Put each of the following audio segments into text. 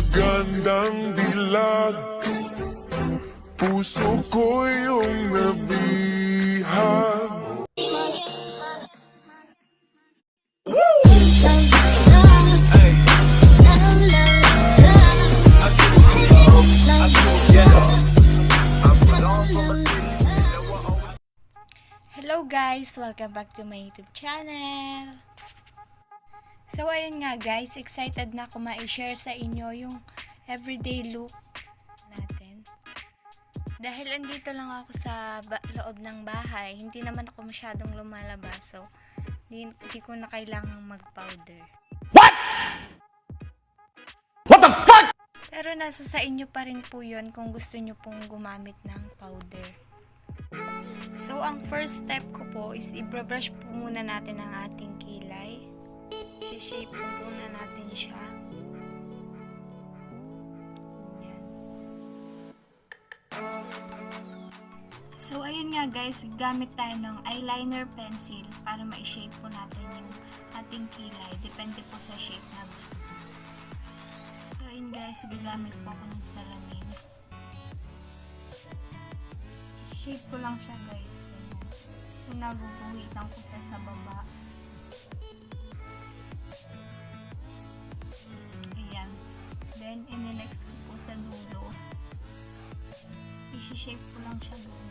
magandang dilag, puso ko yung nabihag. Hello guys! Welcome back to my YouTube channel! So ayun nga guys, excited na ako ma-share sa inyo yung everyday look natin. Dahil andito lang ako sa loob ng bahay, hindi naman ako masyadong lumalabas, so hindi ko na kailangang mag-powder. What? What the fuck? Pero nasa sa inyo pa rin po yun kung gusto nyo pong gumamit ng powder. So, ang first step ko po is i-brush po muna natin ang ating kilay. I-shape po muna natin siya. Yan. So, ayun nga guys, gamit tayo ng eyeliner pencil para ma-shape po natin yung ating kilay. Depende po sa shape na gusto. So, ayun guys, gagamit po ako ng salamin. Shape ko lang siya guys. So, naguguhitan ko siya sa baba. Ayan. Then, in-next ko po sa dulo. I-shape ko lang siya doon.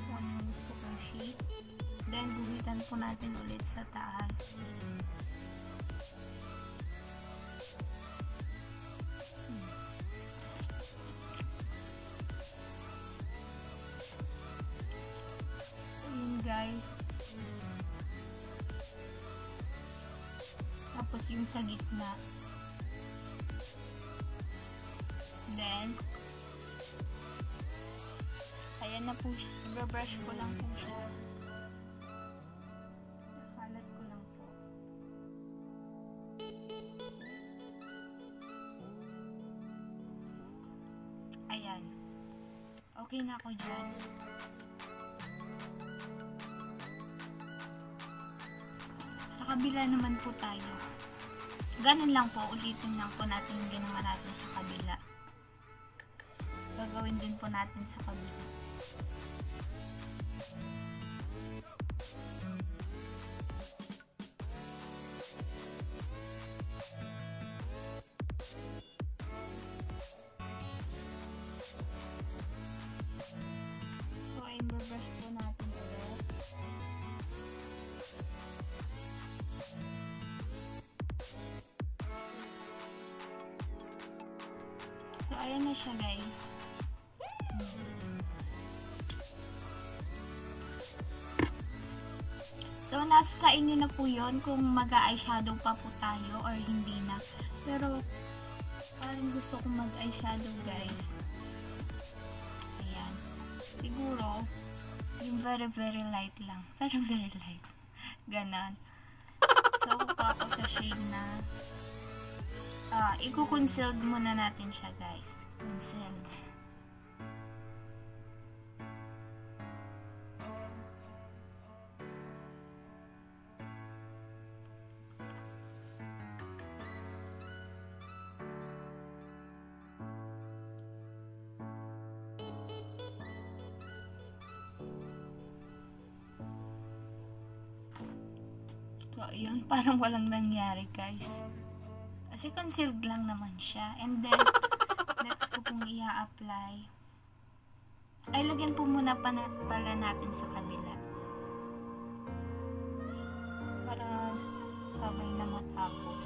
Kung ano gusto kong shape. Then, guhitan po natin ulit sa taas. Guys, tapos yung sa gitna, then ayan na po siya, i-brush ko lang po siya, nakalat ko lang po. Ayan, okay na ako dyan. Kabila naman po tayo. Ganun lang po, ulitin lang po natin yung ginawa natin sa kabila. Gagawin din po natin sa kabila. So, ay brush po natin ulit. So, ayan na siya guys. So, nasa sa inyo na po yun kung mag-eyeshadow pa po tayo or hindi na. Pero, parang gusto kong mag-eyeshadow guys. Ayan. Siguro, yung very light lang. Very light. Ganon. So, kukuha ako sa shade na i-concealed muna natin siya guys. Concealed. So, ayun, parang walang nangyari guys. Kasi concealed lang naman siya. And then, next ko pong i-apply. Ay, lagyan po muna pala natin sa kabila. Para sabay na matapos.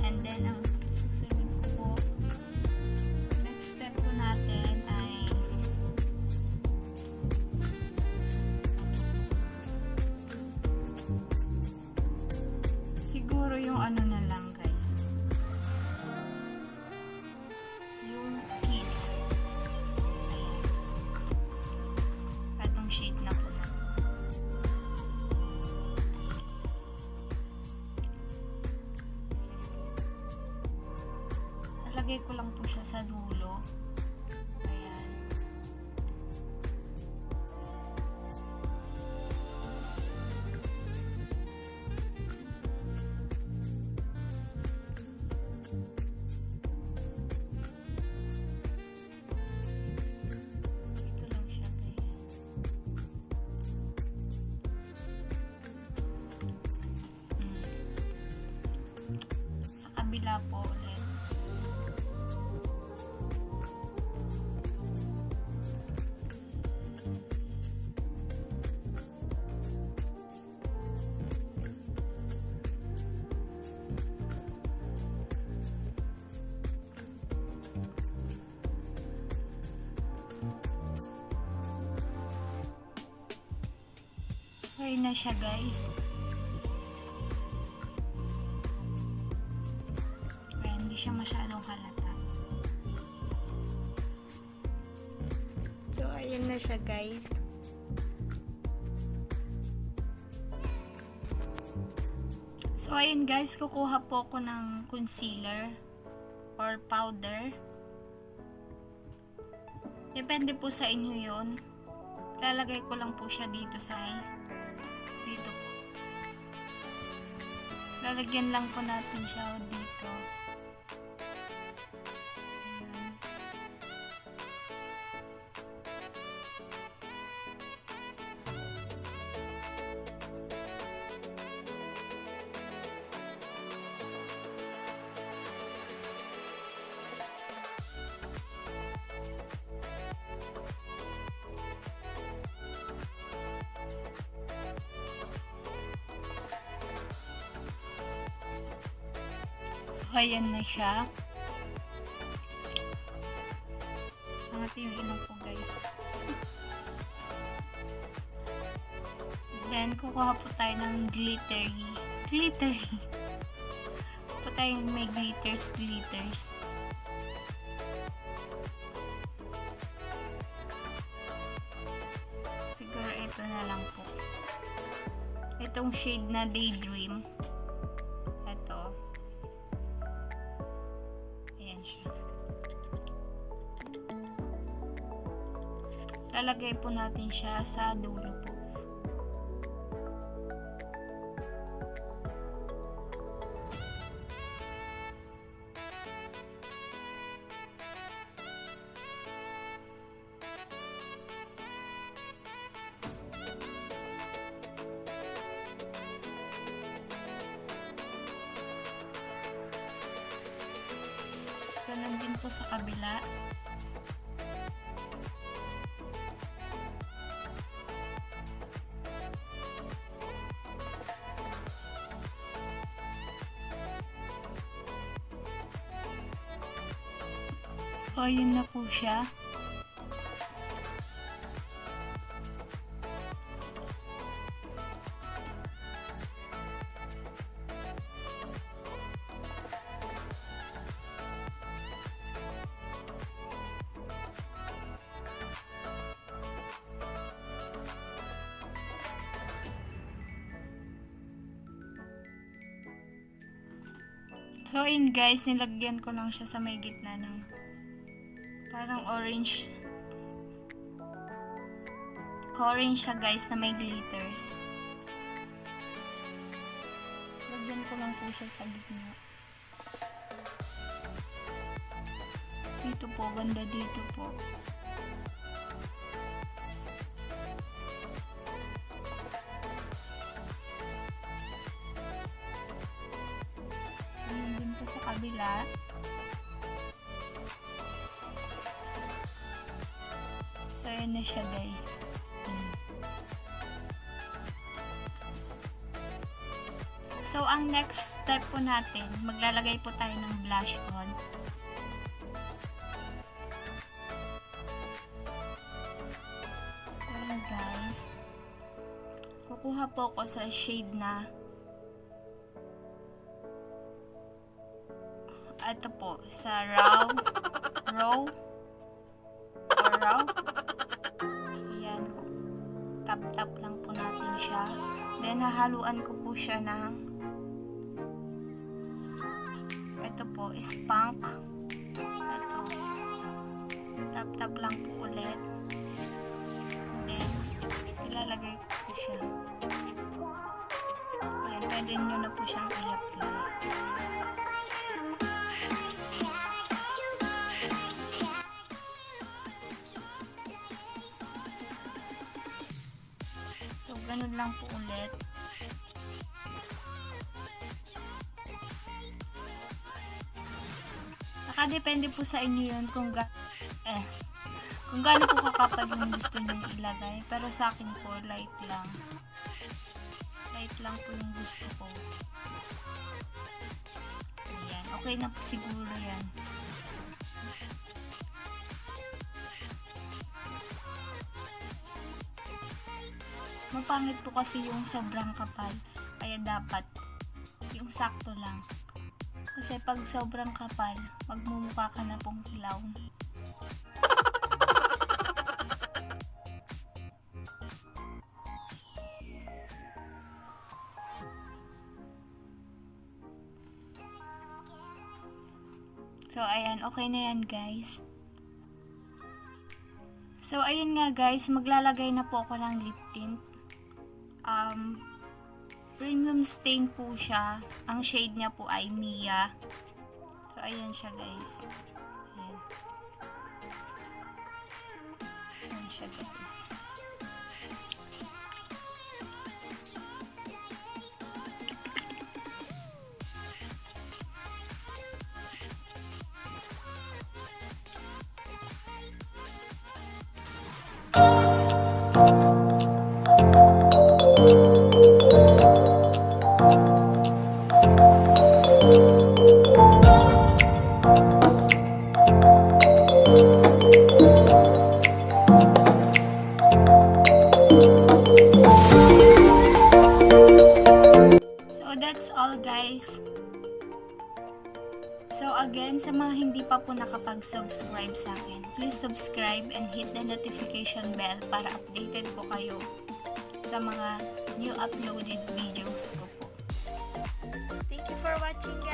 And then, ang susunod ko po, next step po natin ay siguro yung ano na lang guys, yung kiss. Ayan. Katong shade na po na. Lalagay ko lang po siya sa dulo. Ayan. Ito lang siya, guys. Sa kabila po ulit. Okay na siya, guys. Kaya hindi siya masyadong halata. So, ayun na siya, guys. So, ayun, guys. Kukuha po ako ng concealer or powder. Depende po sa inyo yun. Lalagay ko lang po siya dito sa dito po. Lalagyan lang po natin siya dito. Ayan. So, ayan na siya. Pangati yung ilong ko, guys. Then, kukuha po tayo ng glittery. Po tayong may glitters. Siguro ito na lang po. Itong shade na Daydream. Ito. Ayan siya. Lalagay po natin siya sa dulo po. Ganun din po sa kabila. O, yun na po siya. So, in guys, nilagyan ko lang siya sa may gitna ng parang orange. Orange siya, guys, na may glitters. Lagyan ko lang po siya sa gitna. Dito po, banda dito po. Kabila. So, ayan na siya, guys. So, ang next step po natin, maglalagay po tayo ng blush on. So, ayan, guys. Kukuha po ako sa shade na ito po, sa raw. Ayan. Tap lang po natin siya. Then, hahaluan ko po siya ng ito po, is punk. Tap-tap lang po ulit. Then, ilalagay ko po siya. Ayan, pwede nyo na po siyang i-apply. So, ganun lang po ulit. Nakadepende po sa inyo yun kung gaano po kakapal yung gusto nyo ilagay. Pero sa akin po, light lang. Light lang po yung gusto ko. Ayan. Okay na po siguro yan. Mapangit po kasi yung sobrang kapal. Kaya dapat yung sakto lang. Kasi pag sobrang kapal, magmumukha ka na pong clown. So, ayan. Okay na yan, guys. So, ayun nga, guys. Maglalagay na po ako ng lip tint. Premium stain po siya. Ang shade niya po ay Mia. So, ayan siya, guys. Ayan. Ayan siya, guys. That's all, guys. So again, sa mga hindi pa po nakapag-subscribe sa akin, please subscribe and hit the notification bell para updated po kayo sa mga new uploaded videos ko po. Thank you for watching, guys.